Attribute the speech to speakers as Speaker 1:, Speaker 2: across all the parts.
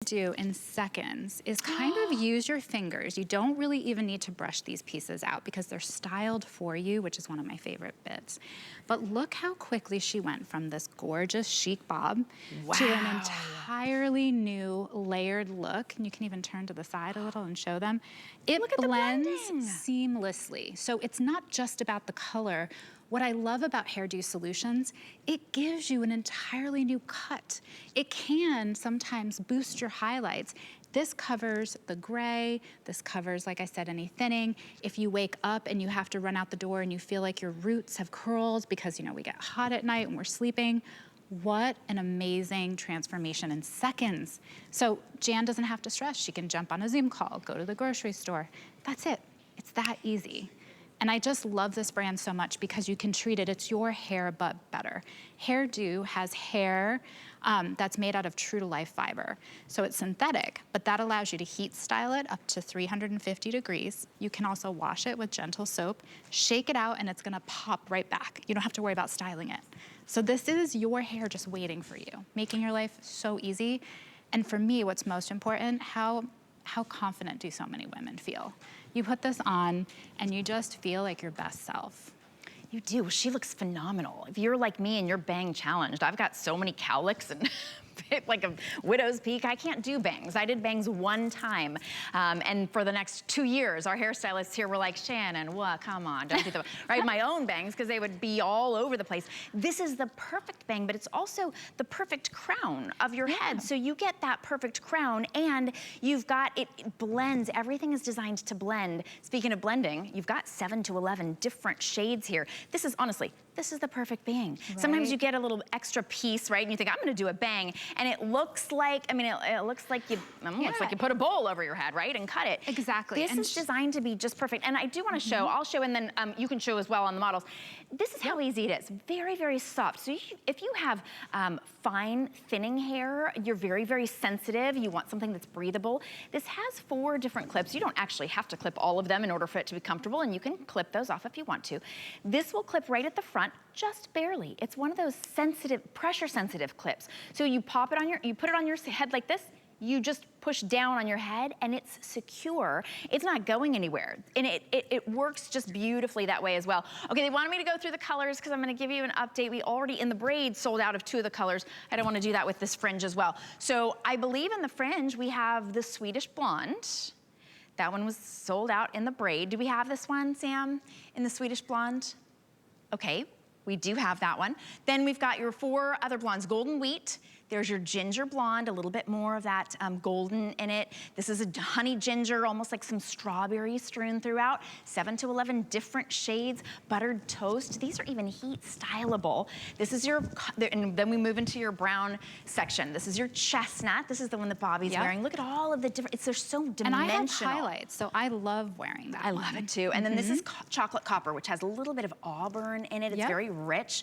Speaker 1: do in seconds is kind of use your fingers. You don't really even need to brush these pieces out because they're styled for you, which is one of my favorite bits. But look how quickly she went from this gorgeous chic bob to an entirely new layered look. And you can even turn to the side a little and show them. It blends seamlessly. So it's not just about the color. What I love about Hairdo Solutions, it gives you an entirely new cut. It can sometimes boost your highlights. This covers the gray, this covers, like I said, any thinning. If you wake up and you have to run out the door and you feel like your roots have curled because, you know, we get hot at night when we're sleeping, what an amazing transformation in seconds. So Jan doesn't have to stress. She can jump on a Zoom call, go to the grocery store. That's it. It's that easy. And I just love this brand so much because you can treat it, it's your hair but better. Hairdo has hair that's made out of true to life fiber. So it's synthetic, but that allows you to heat style it up to 350 degrees. You can also wash it with gentle soap, shake it out, and it's gonna pop right back. You don't have to worry about styling it. So this is your hair just waiting for you, making your life so easy. And for me, what's most important, how confident do so many women feel? You put this on and you just feel like your best self.
Speaker 2: You do. She looks phenomenal. If you're like me and you're bang challenged, I've got so many cowlicks and like a widow's peak. I can't do bangs. I did bangs one time. And for the next 2 years, our hairstylists here were like, Shannon, what? Come on, don't do them. Right, my own bangs, because they would be all over the place. This is the perfect bang, but it's also the perfect crown of your head. So you get that perfect crown and you've got, it blends. Everything is designed to blend. Speaking of blending, you've got 7 to 11 different shades here. This is, honestly, this is the perfect bang. Right. Sometimes you get a little extra piece, right? And you think, I'm gonna do a bang. And it looks like, I mean, it looks like you, looks like you put a bowl over your head, right? And cut it.
Speaker 1: Exactly.
Speaker 2: This is designed to be just perfect. And I do wanna show, I'll show, and then you can show as well on the models. This is how easy it is. Very, very soft. So if you have fine, thinning hair, you're very, very sensitive, you want something that's breathable, this has 4 different clips. You don't actually have to clip all of them in order for it to be comfortable, and you can clip those off if you want to. This will clip right at the front, just barely. It's one of those sensitive, pressure sensitive clips. So you pop it on you put it on your head like this, you just push down on your head and it's secure. It's not going anywhere. And it works just beautifully that way as well. Okay, they wanted me to go through the colors because I'm gonna give you an update. We already, in the braid, sold out of 2 of the colors. I don't wanna do that with this fringe as well. So I believe in the fringe, we have the Swedish blonde. That one was sold out in the braid. Do we have this one, Sam, in the Swedish blonde? Okay, we do have that one. Then we've got your 4 other blondes. Golden wheat, there's your ginger blonde, a little bit more of that golden in it. This is a honey ginger, almost like some strawberries strewn throughout. 7 to 11 different shades. Buttered toast, these are even heat styleable. This is your, and then we move into your brown section. This is your chestnut. This is the one that Bobby's wearing. Look at all of the different, they're so dimensional.
Speaker 1: And I have highlights, so I love wearing that.
Speaker 2: I love it too. And then this is chocolate copper, which has a little bit of auburn in it. It's very rich.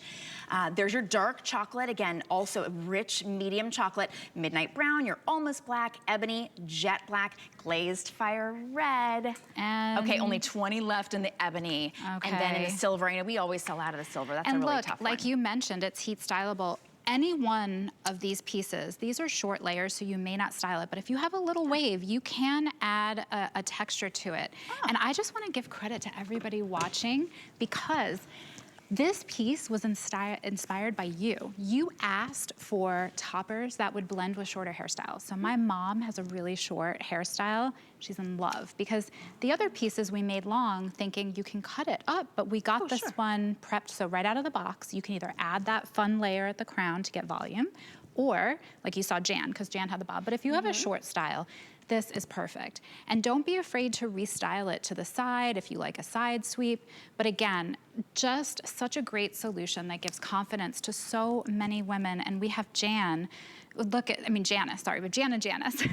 Speaker 2: There's your dark chocolate, again, also rich medium chocolate, midnight brown, your almost black, ebony, jet black, glazed fire red. And okay, only 20 left in the ebony. Okay. And then in the silver, you know, we always sell out of the silver. That's a really tough one.
Speaker 1: Like you mentioned, it's heat styleable. Any one of these pieces, these are short layers, so you may not style it, but if you have a little wave, you can add a texture to it. And I just wanna give credit to everybody watching because this piece was inspired by you. You asked for toppers that would blend with shorter hairstyles. So my mom has a really short hairstyle. She's in love because the other pieces we made long thinking you can cut it up, but we got this one prepped so right out of the box, you can either add that fun layer at the crown to get volume, or like you saw Jan, because Jan had the bob, but if you have a short style, this is perfect. And don't be afraid to restyle it to the side if you like a side sweep. But again, just such a great solution that gives confidence to so many women. And we have Jan, look at, I mean Janice, sorry, but Jan and Janice.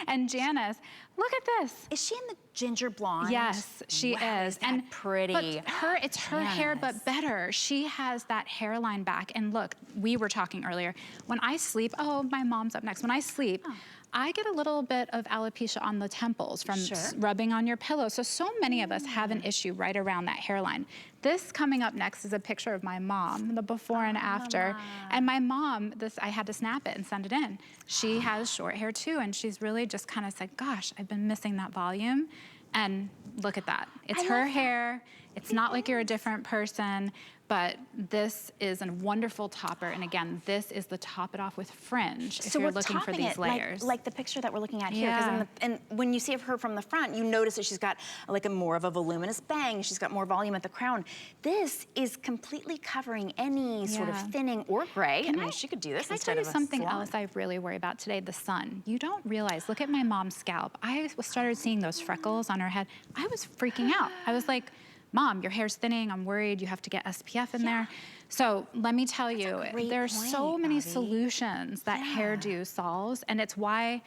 Speaker 1: And Janice, look at this.
Speaker 2: Is she in the ginger blonde?
Speaker 1: Yes, she is.
Speaker 2: And pretty.
Speaker 1: But it's her hair, but better. She has that hairline back. And look, we were talking earlier, when I sleep, oh, my mom's up next. When I sleep, I get a little bit of alopecia on the temples from rubbing on your pillow. So many of us have an issue right around that hairline. This coming up next is a picture of my mom, the before and after. And my mom, I had to snap it and send it in. She has short hair too, and she's really just kind of said, gosh, I've been missing that volume. And look at that. It's her hair. It's not like you're a different person. But this is a wonderful topper, and again, this is the top it off with fringe if you're looking for these layers.
Speaker 2: Like the picture that we're looking at here, because and when you see her from the front, you notice that she's got like a more of a voluminous bang. She's got more volume at the crown. This is completely covering any sort of thinning or gray. I mean, she could do this instead of a
Speaker 1: Can I tell you something
Speaker 2: salon.
Speaker 1: else I really worry about today? The sun. You don't realize. Look at my mom's scalp. I started seeing those freckles on her head. I was freaking out. I was like, Mom, your hair's thinning. I'm worried. You have to get SPF in there. So let me tell you, there's so many solutions that Hairdo solves, and it's why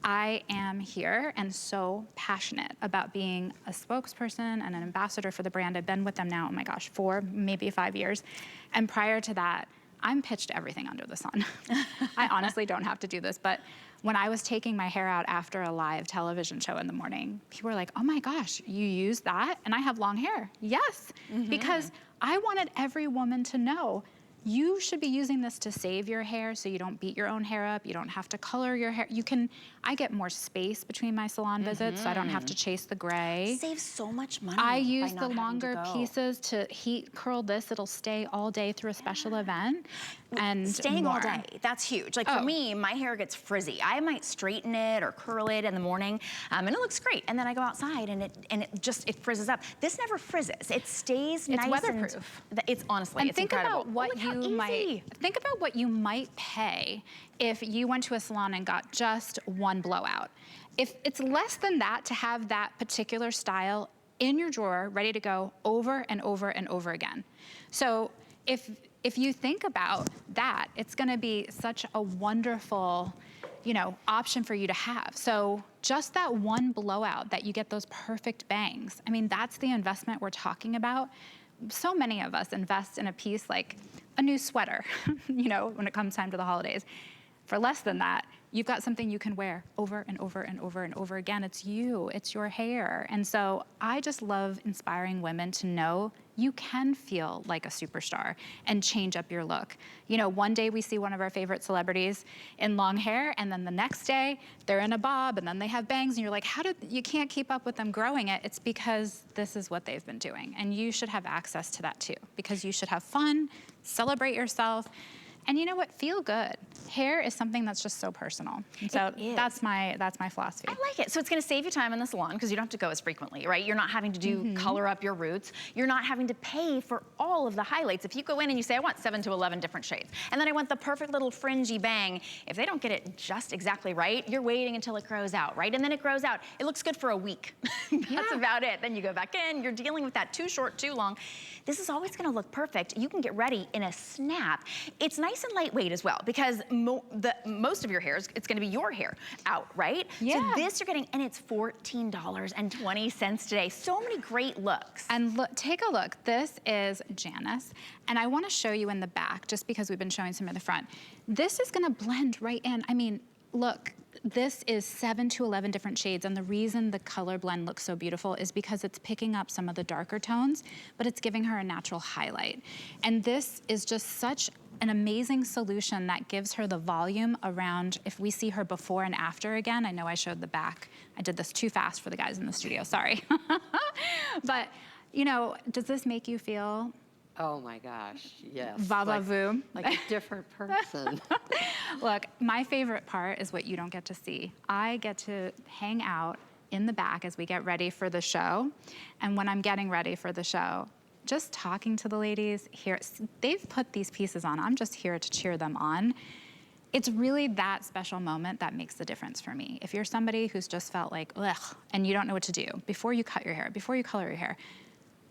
Speaker 1: I am here and so passionate about being a spokesperson and an ambassador for the brand. I've been with them now, oh my gosh, 4, maybe 5 years. And prior to that, I'm pitched everything under the sun. I honestly don't have to do this, but when I was taking my hair out after a live television show in the morning, people were like, oh my gosh, you use that? And I have long hair. Yes, because I wanted every woman to know you should be using this to save your hair so you don't beat your own hair up. You don't have to color your hair. I get more space between my salon visits, so I don't have to chase the gray.
Speaker 2: Saves so much money.
Speaker 1: I use the longer pieces to heat curl this. It'll stay all day through a special event. And
Speaker 2: staying all day, that's huge. Like for me, my hair gets frizzy. I might straighten it or curl it in the morning, and it looks great. And then I go outside and it frizzes up. This never frizzes. It stays nice.
Speaker 1: It's weatherproof.
Speaker 2: It's honestly, it's
Speaker 1: think
Speaker 2: incredible.
Speaker 1: about what think about what you might pay if you went to a salon and got just one blowout. If it's less than that to have that particular style in your drawer, ready to go over and over and over again. So if you think about that, it's gonna be such a wonderful, option for you to have. So just that one blowout that you get those perfect bangs, I mean, that's the investment we're talking about. So many of us invest in a piece like a new sweater, when it comes time to the holidays. For less than that, you've got something you can wear over and over and over and over again. It's you, it's your hair. And so I just love inspiring women to know you can feel like a superstar and change up your look. One day we see one of our favorite celebrities in long hair, and then the next day they're in a bob, and then they have bangs, and you're like, you can't keep up with them growing it. It's because this is what they've been doing. And you should have access to that too, because you should have fun, celebrate yourself, and you know what? Feel good. Hair is something that's just so personal. And so that's my philosophy.
Speaker 2: I like it. So it's going to save you time in the salon because you don't have to go as frequently, right? You're not having to do color up your roots. You're not having to pay for all of the highlights. If you go in and you say, I want 7 to 11 different shades, and then I want the perfect little fringy bang, if they don't get it just exactly right, you're waiting until it grows out, right? And then it grows out. It looks good for a week. That's about it. Then you go back in, you're dealing with that too short, too long. This is always going to look perfect. You can get ready in a snap. It's nice and lightweight as well because most of your hair, it's going to be your hair out, right?
Speaker 1: Yeah.
Speaker 2: So this you're getting, and it's $14.20 today. So many great looks.
Speaker 1: And look, take a look. This is Janice, and I want to show you in the back just because we've been showing some in the front. This is going to blend right in. I mean, look. This is 7 to 11 different shades, and the reason the color blend looks so beautiful is because it's picking up some of the darker tones, but it's giving her a natural highlight. And this is just such an amazing solution that gives her the volume around, if we see her before and after again, I know I showed the back. I did this too fast for the guys in the studio, sorry. But, does this make you feel
Speaker 3: Oh my gosh, yes.
Speaker 1: Va-va-voom.
Speaker 3: Like a different person.
Speaker 1: Look, my favorite part is what you don't get to see. I get to hang out in the back as we get ready for the show. And when I'm getting ready for the show, just talking to the ladies here, they've put these pieces on. I'm just here to cheer them on. It's really that special moment that makes the difference for me. If you're somebody who's just felt like, ugh, and you don't know what to do, before you cut your hair, before you color your hair,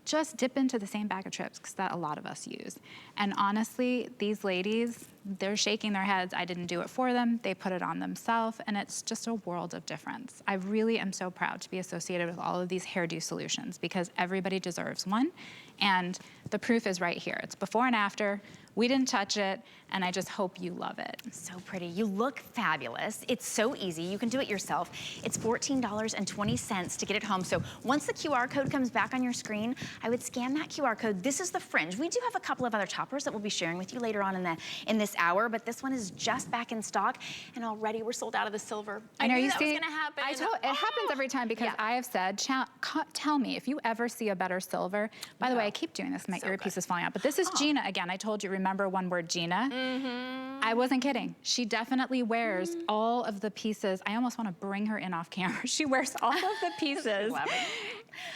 Speaker 1: just dip into the same bag of tricks, because that a lot of us use. And honestly, these ladies, they're shaking their heads. I didn't do it for them. They put it on themselves, and it's just a world of difference. I really am so proud to be associated with all of these hairdo solutions, because everybody deserves one. And the proof is right here. It's before and after. We didn't touch it, and I just hope you love it.
Speaker 2: So pretty. You look fabulous. It's so easy. You can do it yourself. It's $14.20 to get it home. So once the QR code comes back on your screen, I would scan that QR code. This is the Fringe. We do have a couple of other toppers that we'll be sharing with you later on in this hour, but this one is just back in stock, and already we're sold out of the silver. I knew that was gonna happen.
Speaker 1: It happens every time because I have said, tell me if you ever see a better silver. By the way, I keep doing this. My earpiece is falling out, but this is Gina again. I told you, remember one word, Gina? I wasn't kidding. She definitely wears all of the pieces. I almost want to bring her in off camera. She wears all of the pieces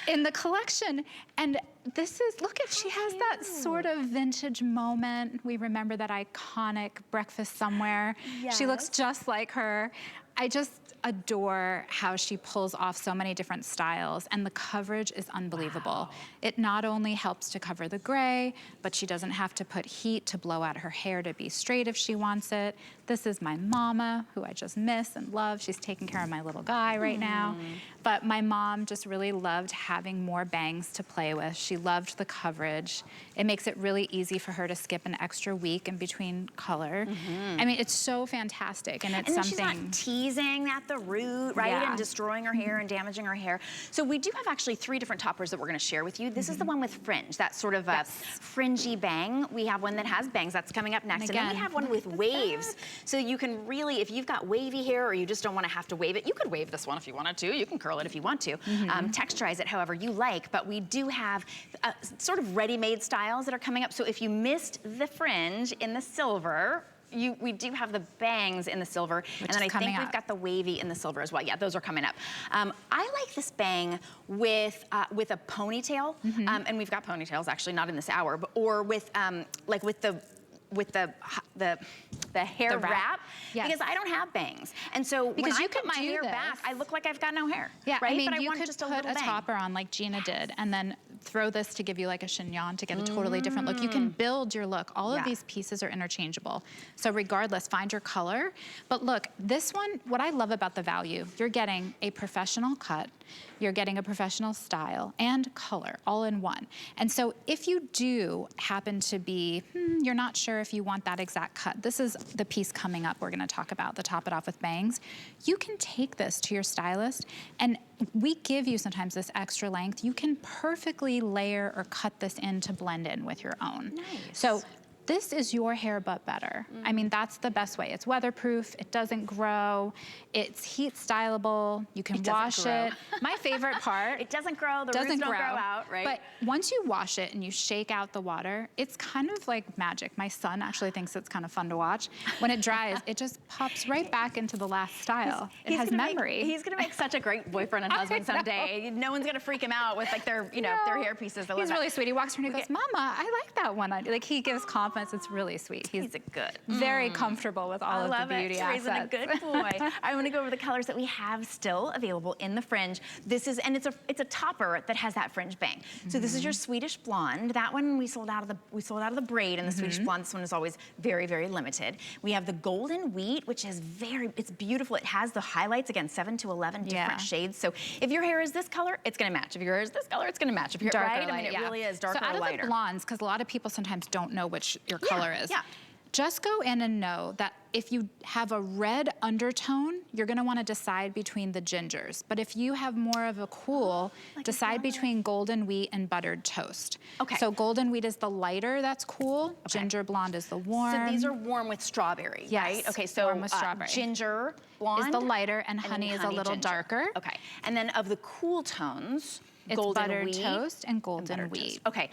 Speaker 1: in the collection. And this is, look at, she has that sort of vintage moment. We remember that iconic Breakfast Somewhere.
Speaker 2: Yes.
Speaker 1: She looks just like her. I just adore how she pulls off so many different styles, and the coverage is unbelievable.
Speaker 2: Wow.
Speaker 1: It not only helps to cover the gray, but she doesn't have to put heat to blow out her hair to be straight if she wants it. This is my mama, who I just miss and love. She's taking care of my little guy right now. But my mom just really loved having more bangs to play with. She loved the coverage. It makes it really easy for her to skip an extra week in between color. I mean, it's so fantastic, and it's something.
Speaker 2: She's not teasing at the root, right?
Speaker 1: Yeah.
Speaker 2: And destroying her hair and damaging her hair. So we do have actually 3 different toppers that we're gonna share with you. This is the one with Fringe, that sort of a fringy bang. We have one that has bangs, that's coming up next. And then we have one with waves. So you can really, if you've got wavy hair or you just don't wanna have to wave it, you could wave this one if you wanted to. You can curl it if you want to. Texturize it however you like, but we do have sort of ready-made styles that are coming up. So if you missed the Fringe in the silver, we do have the bangs in the silver, and then I think we've got the wavy in the silver as well. Yeah, those are coming up. I like this bang with a ponytail, and we've got ponytails actually, not in this hour, but or with like with the hair wrap, because I don't have bangs, and so when I put my hair back, I look like I've got no hair.
Speaker 1: Yeah,
Speaker 2: right?
Speaker 1: I mean,
Speaker 2: but
Speaker 1: you
Speaker 2: want
Speaker 1: could
Speaker 2: just a
Speaker 1: put a topper on like Gina did, and then throw this to give you like a chignon to get a totally different look. You can build your look. All of these pieces are interchangeable. So regardless, find your color. But look, this one, what I love about the value, you're getting a professional cut, you're getting a professional style and color all in one. And so if you do happen to be, you're not sure if you want that exact cut, this is the piece coming up we're gonna talk about, the top it off with bangs. You can take this to your stylist, and we give you sometimes this extra length. You can perfectly layer or cut this in to blend in with your own.
Speaker 2: Nice.
Speaker 1: So this is your hair but better. I mean, that's the best way. It's weatherproof, it doesn't grow, it's heat stylable, you can wash it. My favorite part.
Speaker 2: It doesn't grow, the roots don't grow out, right?
Speaker 1: But once you wash it and you shake out the water, it's kind of like magic. My son actually thinks it's kind of fun to watch. When it dries, it just pops right back into the last style. It has memory.
Speaker 2: He's gonna make such a great boyfriend and husband someday. No one's gonna freak him out with like their, their hair pieces.
Speaker 1: He's really sweet. He walks around and he goes, Mama, I like that one. Like he gives compliments. It's really sweet. He's
Speaker 2: a good.
Speaker 1: Very comfortable with all of the beauty assets.
Speaker 2: Raising a good boy. I want to go over the colors that we have still available in the Fringe. This is, and it's a topper that has that fringe bang. So this is your Swedish blonde. That one we sold out of the braid, and the Swedish blonde. This one is always very, very limited. We have the golden wheat, which is it's beautiful. It has the highlights, again, 7 to 11 different shades. So if your hair is this color, it's gonna match. If your hair is this color, it's gonna match. If you're
Speaker 1: darker,
Speaker 2: I mean, it really is darker or lighter.
Speaker 1: So out of the blondes, because a lot of people sometimes don't know which your color is. Just go in and know that if you have a red undertone, you're gonna wanna decide between the gingers. But if you have more of a cool, decide between golden wheat and buttered toast. Okay. So golden wheat is the lighter, that's cool. Ginger blonde is the warm.
Speaker 2: So these are warm with strawberry, right? Okay, so
Speaker 1: warm with strawberry.
Speaker 2: Ginger blonde
Speaker 1: is the lighter, and honey is a little darker.
Speaker 2: Okay, and then of the cool tones,
Speaker 1: it's
Speaker 2: golden
Speaker 1: buttered
Speaker 2: wheat
Speaker 1: toast and golden wheat.
Speaker 2: Okay,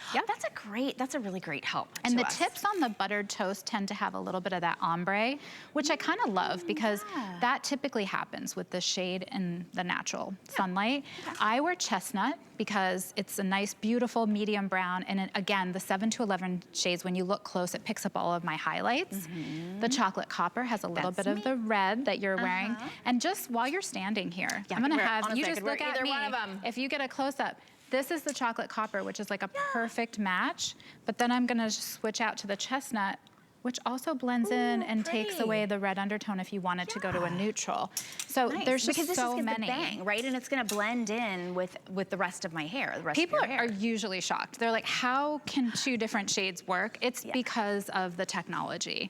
Speaker 2: that's a really great help.
Speaker 1: And the tips on the buttered toast tend to have a little bit of that ombre, which I kind of love because that typically happens with the shade in the natural sunlight. I wear chestnut because it's a nice, beautiful medium brown. And again, the 7 to 11 shades, when you look close, it picks up all of my highlights. The chocolate copper has a little bit of the red that you're wearing. And just while you're standing here, I'm gonna have you just look at me. If you get a close up, this is the chocolate copper, which is like a perfect match. But then I'm gonna switch out to the chestnut, which also blends in and takes
Speaker 2: pretty.
Speaker 1: away the red undertone if you wanted to go to a neutral. So
Speaker 2: Nice,
Speaker 1: there's just
Speaker 2: because this
Speaker 1: so
Speaker 2: is
Speaker 1: many.
Speaker 2: the bang, right? And it's gonna blend in with the rest of my hair, the rest
Speaker 1: People
Speaker 2: of your hair.
Speaker 1: are usually shocked. They're like, how can 2 different shades work? It's because of the technology.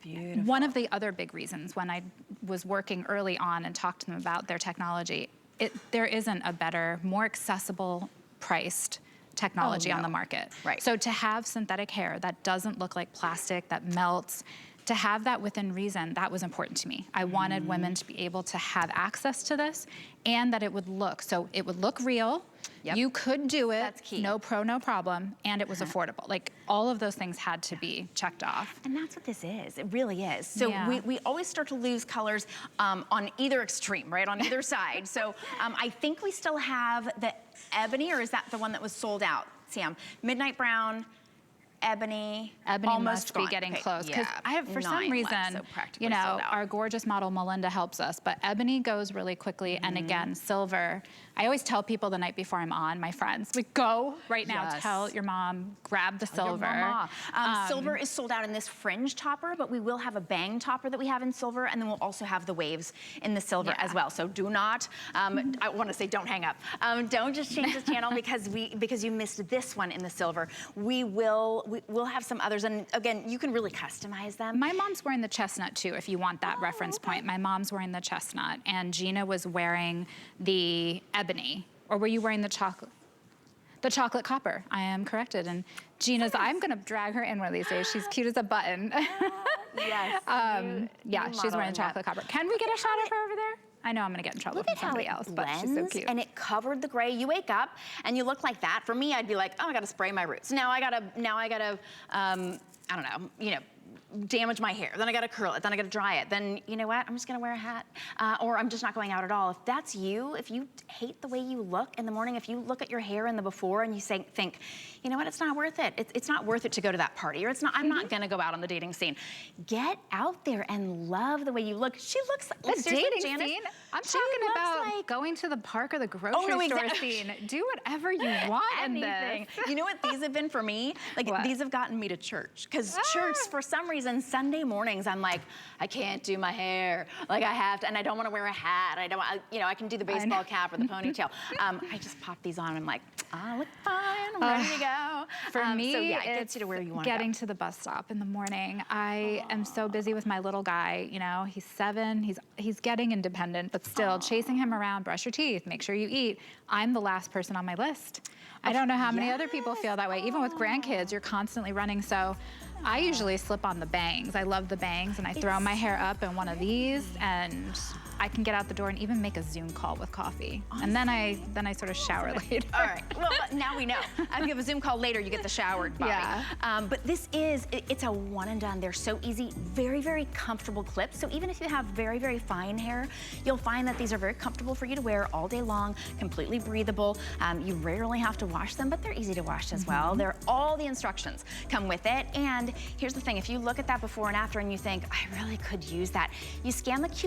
Speaker 2: Beautiful.
Speaker 1: One of the other big reasons when I was working early on and talked to them about their technology, there isn't a better, more accessible priced technology on the market.
Speaker 2: Right.
Speaker 1: So to have synthetic hair that doesn't look like plastic, that melts, to have that within reason, that was important to me. I wanted women to be able to have access to this and that it would look, so it would look real.
Speaker 2: Yep.
Speaker 1: You could do it,
Speaker 2: That's key.
Speaker 1: no problem, and it was affordable. Like all of those things had to be checked off.
Speaker 2: And that's what this is. It really is. So
Speaker 1: Yeah.
Speaker 2: we always start to lose colors on either extreme, right? On either side. So I think we still have the ebony, or is that the one that was sold out, Sam? Midnight brown, ebony,
Speaker 1: Ebony
Speaker 2: almost
Speaker 1: must be
Speaker 2: gone.
Speaker 1: getting
Speaker 2: Okay,
Speaker 1: close because
Speaker 2: yeah,
Speaker 1: I have, for
Speaker 2: 9
Speaker 1: some
Speaker 2: left,
Speaker 1: reason,
Speaker 2: so practically
Speaker 1: you know,
Speaker 2: sold out.
Speaker 1: our gorgeous model Melinda helps us, but ebony goes really quickly, and again, silver. I always tell people the night before I'm on, my friends, like, go right now,
Speaker 2: Yes.
Speaker 1: tell your mom, grab the
Speaker 2: Your
Speaker 1: silver.
Speaker 2: mama. Silver is sold out in this fringe topper, but we will have a bang topper that we have in silver, and then we'll also have the waves in the silver as well. So do not, I want to say don't hang up. Don't just change the channel because you missed this one in the silver. We'll have some others, and again, you can really customize them.
Speaker 1: My mom's wearing the chestnut too, if you want that reference point. My mom's wearing the chestnut, and Gina was wearing the ebony. Or were you wearing the chocolate? The chocolate copper. I am corrected. And Gina's, I'm gonna drag her in one of these days. She's cute as a button.
Speaker 2: Yes.
Speaker 1: Yeah, she's
Speaker 2: model
Speaker 1: wearing
Speaker 2: in
Speaker 1: chocolate copper. Can we get a shot of her over there? I know I'm gonna get in trouble
Speaker 2: Look
Speaker 1: from
Speaker 2: at how
Speaker 1: somebody
Speaker 2: it
Speaker 1: else, but she's so
Speaker 2: blends,
Speaker 1: cute.
Speaker 2: and it covered the gray. You wake up and you look like that. For me, I'd be like, oh, I gotta spray my roots. Now I gotta, I don't know, you know, damage my hair. Then I gotta curl it. Then I gotta dry it. Then, you know what? I'm just gonna wear a hat, or I'm just not going out at all. If that's you, if you hate the way you look in the morning, if you look at your hair in the before and you think, you know what? It's not worth it. It's not worth it to go to that party, or it's not. I'm not gonna go out on the dating scene. Get out there and love the way you look. She looks like
Speaker 1: The
Speaker 2: seriously,
Speaker 1: dating
Speaker 2: Janice,
Speaker 1: scene? I'm
Speaker 2: she
Speaker 1: talking
Speaker 2: looks
Speaker 1: about
Speaker 2: like
Speaker 1: going to the park or the grocery store
Speaker 2: exactly.
Speaker 1: scene. Do whatever you want in
Speaker 2: anything.
Speaker 1: this.
Speaker 2: You know what these have been for me? Like
Speaker 1: What?
Speaker 2: these have gotten me to church. Because church, for some reason, Sunday mornings, I'm like, I can't do my hair. Like I have to, and I don't want to wear a hat. I don't want, you know, I can do the baseball cap or the ponytail. I just pop these on and I'm like, I look fine, I'm ready to go.
Speaker 1: For me,
Speaker 2: so yeah, it
Speaker 1: it's
Speaker 2: gets you to where you want to go.
Speaker 1: getting to the bus stop in the morning. I am so busy with my little guy. You know, he's 7. He's getting independent, but still chasing him around. Brush your teeth. Make sure you eat. I'm the last person on my list. I don't know how many other people feel that way. Even with grandkids, you're constantly running. So I usually slip on the bangs. I love the bangs, and I throw my hair up in one of these, and I can get out the door and even make a Zoom call with coffee. And then I sort of shower later.
Speaker 2: All right, well, now we know. If you have a Zoom call later, you get the showered body.
Speaker 1: Yeah.
Speaker 2: But this it's a one and done. They're so easy, very, very comfortable clips. So even if you have very, very fine hair, you'll find that these are very comfortable for you to wear all day long, completely breathable. You rarely have to wash them, but they're easy to wash as well. All the instructions come with it. And here's the thing, if you look at that before and after and you think, I really could use that, you scan the QR